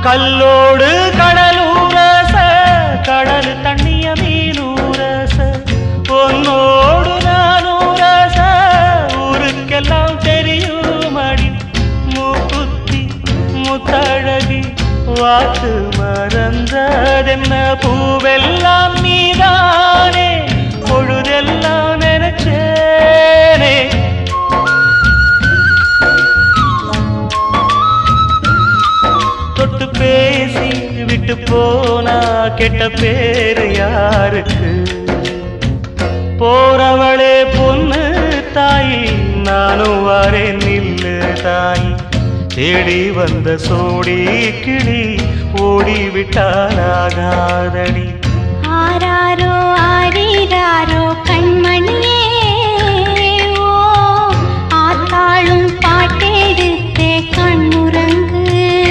கல்லோடு கடலூரச கடல் தண்ணிய மீனூரச பொன்னோடு நானூரச ஊருக்கெல்லாம் தெரியுமடி மூக்குத்தி முத்தழகி வாக்கு மறந்ததென்ன பூவெல்லாம் நீதானே பொழுதெல்லாம் நினைச்சேனே தொட்டு பேசி விட்டு போனா கெட்ட பேரு யாருக்கு போறவளே பொண்ணு தாயி நானும் வரேன் நில்லு தாயி தேடி வந்த சோடி கிளி ஓடிவிட்டாலாகாதடி ஆராரோ ஆரீராரோ கண்மணியே ஓ ஆத்தாளும் பாட்டெடுத்தே கண்ணு